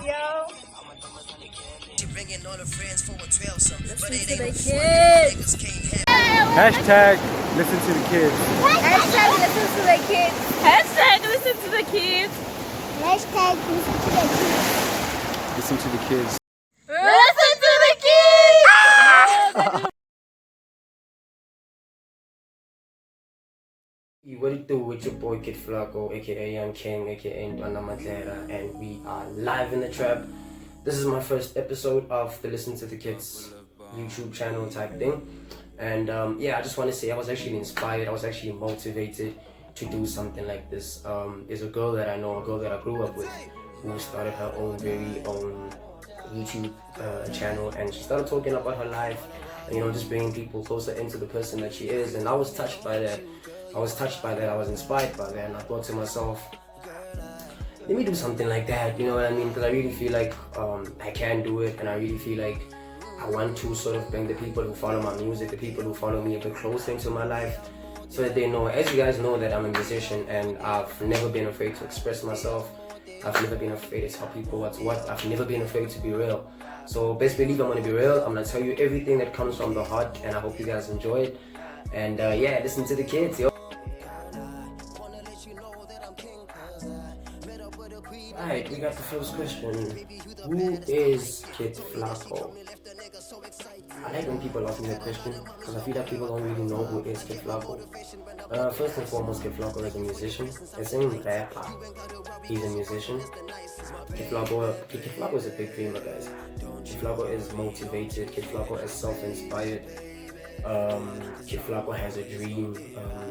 Yo. She bringing all her friends for a 12 some, but it To ain't the no kids. niggas can't have. Hashtag listen to the kids. Hashtag listen to the kids. Hashtag listen to the kids. Hashtag listen to the kids. Listen to the kids. Listen to the kids. What it do with your boy Kid Flacko, aka Young King, aka Anamatera, and we are live in the trap. This is my first episode of the Listen to the Kids YouTube channel type thing. And yeah, I just want to say I was actually inspired, I was actually motivated to do something like this. There's a girl that I know, a girl that I grew up with, who started her own very own YouTube channel, and she started talking about her life, and, you know, just bringing people closer into the person that she is. And I was touched by that. I was inspired by that, and I thought to myself, let me do something like that, you know what I mean? Because I really feel like I can do it, and I really feel like I want to sort of bring the people who follow my music, the people who follow me a bit closer into my life, so that they know, as you guys know, that I'm a musician, and I've never been afraid to express myself. I've never been afraid to tell people what's what. I've never been afraid to be real. So best believe I'm gonna be real. I'm gonna tell you everything that comes from the heart, and I hope you guys enjoy it. And yeah, listen to the kids, yo. Alright, we got the first question. Who is Kid Flacko? I like when people ask me that question, because I feel like people don't really know who is Kid Flacko. First and foremost, Kid Flacko is a musician. It's a rapper. He's a musician. Kid Flacko is a big dreamer, guys. Kid Flacko is motivated. Kid Flacko is self-inspired. Kid Flacko has a dream.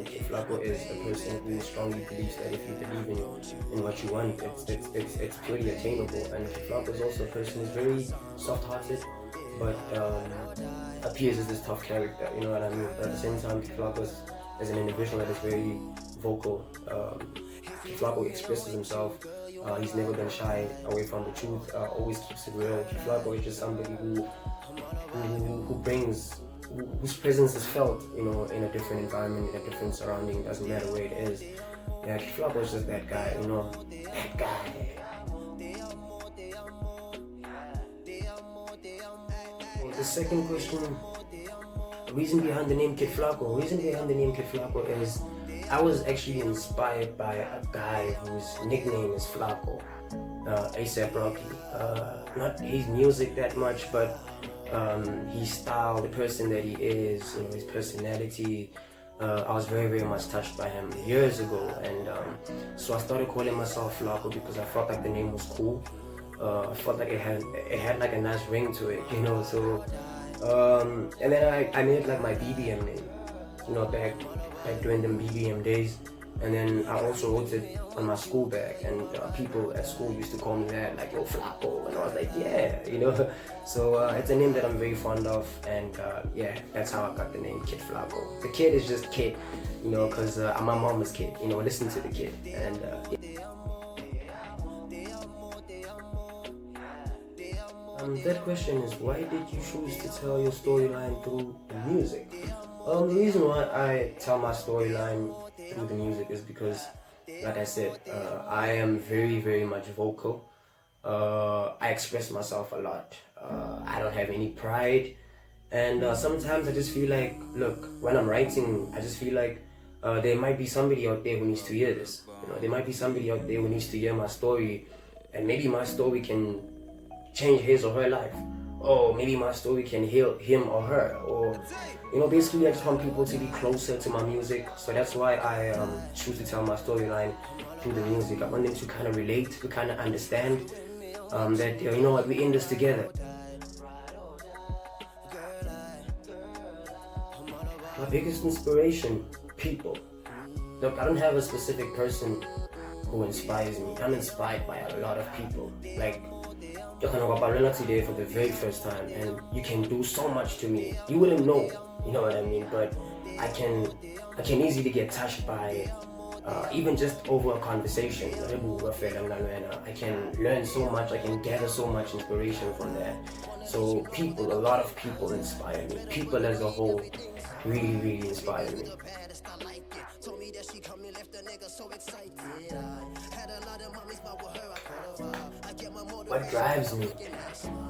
Kid Flacko is a person who strongly believes that if you believe in what you want, it's purely attainable. And Kid Flacko is also a person who's very soft-hearted, but appears as this tough character. You know what I mean? But at the same time, Kid Flacko is an individual that is very vocal. Kid Flacko expresses himself. He's never been shy away from the truth. Always keeps it real. Kid Flacko is just somebody who brings, whose presence is felt, you know, in a different environment, in a different surrounding. Doesn't matter where it is. Yeah, Kid Flacko is just that guy, you know, that guy. The second question, the reason behind the name Kid Flacko. Reason behind the name Kid Flacko is I was actually inspired by a guy whose nickname is Flacko, A$AP Rocky. Not his music that much, but his style, the person that he is, you know, his personality. I was very, very much touched by him years ago, and so I started calling myself Flacko because I felt like the name was cool. I felt like it had like a nice ring to it, you know. So and then I made like my BBM name, you know, back during the BBM days. And then I also wrote it on my school bag, and people at school used to call me that, like, yo, Flacko, and I was like, yeah, you know. So it's a name that I'm very fond of, and yeah, that's how I got the name Kid Flacko. The kid is just Kid, you know, because my mom is Kid, you know, listen to the kid. And that question is, why did you choose to tell your storyline through the music? The reason why I tell my storyline through the music is because, like I said, I am very, very much vocal. I express myself a lot. I don't have any pride. And sometimes I just feel like, look, when I'm writing, I just feel like there might be somebody out there who needs to hear this. You know, there might be somebody out there who needs to hear my story, and maybe my story can change his or her life, or maybe my story can heal him or her, or, you know, basically I just want people to be closer to my music. So that's why I choose to tell my storyline through the music. I want them to kind of relate, to kind of understand that, you know what, we're in this together. My biggest inspiration, people. Look, I don't have a specific person who inspires me. I'm inspired by a lot of people. Like, you're gonna go up today for the very first time, and you can do so much to me. You wouldn't know, you know what I mean? But I can easily get touched by even just over a conversation. I can learn so much. I can gather so much inspiration from that. So people, a lot of people inspire me. People as a whole really, really inspire me. what drives me?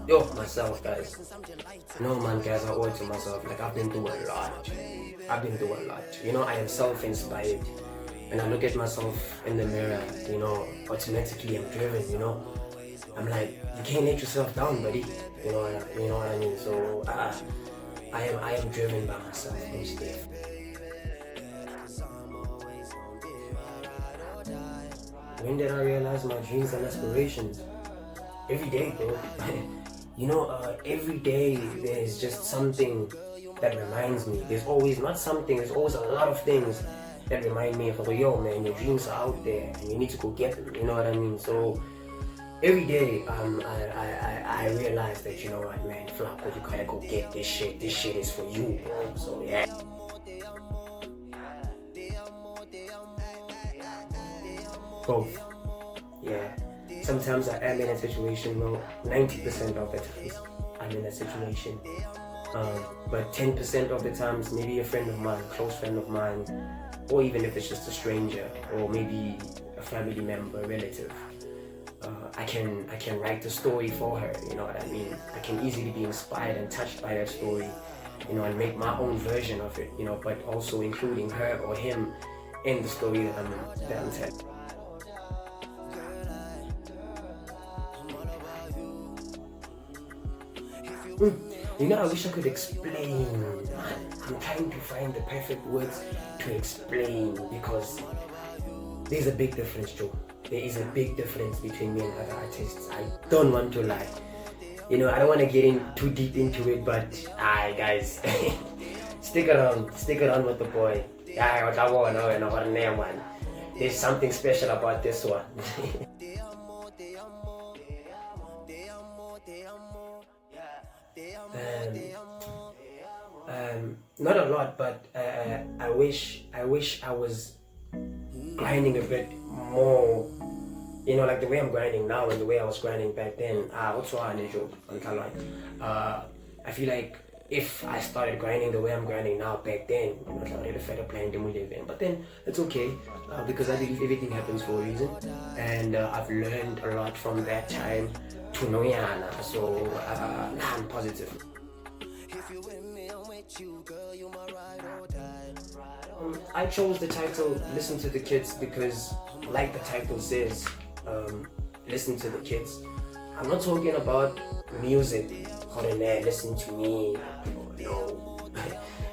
Yo, myself, guys. No, man, guys, I owe it to myself. Like, I've been through a lot. You know, I am self-inspired. When I look at myself in the mirror, you know, automatically I'm driven, you know. I'm like, you can't let yourself down, buddy. You know what I mean? So, I am driven by myself each day. When did I realize my dreams and aspirations? Every day, bro. You know, every day there's just something that reminds me. There's always not something, there's always a lot of things that remind me of, yo, man, your dreams are out there and you need to go get them. You know what I mean? So every day, I realize that, you know what, man, Flacko, you gotta go get this shit. This shit is for you, bro. So yeah. Both. Yeah. Sometimes I am in a situation, well, 90% of the times I'm in a situation. But 10% of the times, maybe a friend of mine, close friend of mine, or even if it's just a stranger, or maybe a family member, a relative, I can write a story for her, you know what I mean? I can easily be inspired and touched by that story, you know, and make my own version of it, you know, but also including her or him in the story that I'm telling. You know, I wish I could explain. I'm trying to find the perfect words to explain because there's a big difference, Joe. There is a big difference between me and other artists. I don't want to lie. You know, I don't want to get in too deep into it, but guys, stick around with the boy. There's something special about this one. Not a lot, but I wish I was grinding a bit more, you know, like the way I'm grinding now and the way I was grinding back then. I feel like if I started grinding the way I'm grinding now back then, you know, I really fed up playing demo living. But then it's okay because I believe everything happens for a reason, and I've learned a lot from that time to know Yana. So I'm positive. I chose the title "Listen to the Kids" because, like the title says, listen to the kids. I'm not talking about music. Listen to me. No.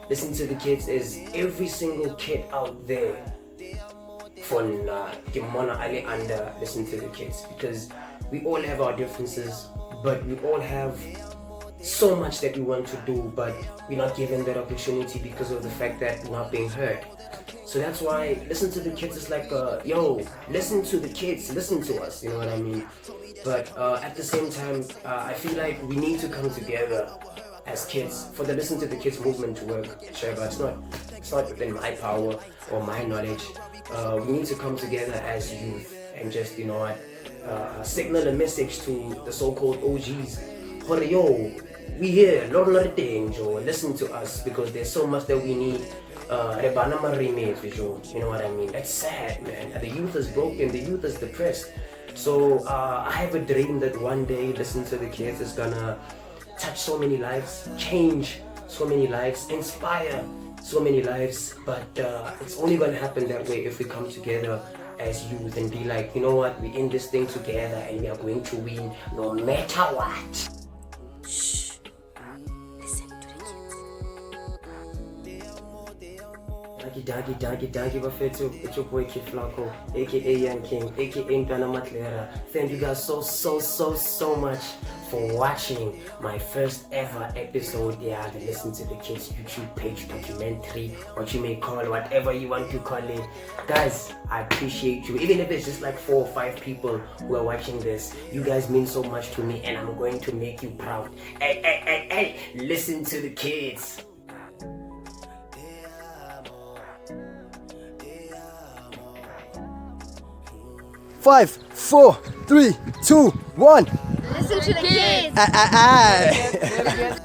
Listen to the kids is every single kid out there. Listen to the kids because we all have our differences, but we all have so much that we want to do, but we're not given that opportunity because of the fact that we're not being heard. So that's why listen to the kids is like, yo, listen to the kids, listen to us, you know what I mean? But at the same time, I feel like we need to come together as kids for the Listen to the Kids movement to work. Sure, but it's not within my power or my knowledge. We need to come together as youth and just, you know what, signal a message to the so-called OGs. Yo, we here, listen to us because there's so much that we need. You know what I mean? That's sad, man. The youth is broken, the youth is depressed. So I have a dream that one day Listen to the Kids is gonna touch so many lives, change so many lives, inspire so many lives. But it's only gonna happen that way if we come together as youth and be like, you know what, we're in this thing together and we are going to win no matter what. Dagi Bafetu, it's your boy Kid Flacko, aka Young King, aka Ntwana Matlera. Thank you guys so much for watching my first ever episode. Yeah, the Listen to the Kids YouTube page, documentary, what you may call, whatever you want to call it. Guys, I appreciate you. Even if it's just like 4 or 5 people who are watching this, you guys mean so much to me and I'm going to make you proud. Hey, listen to the kids. 5, 4, 3, 2, 1. Listen to the kids. Aye.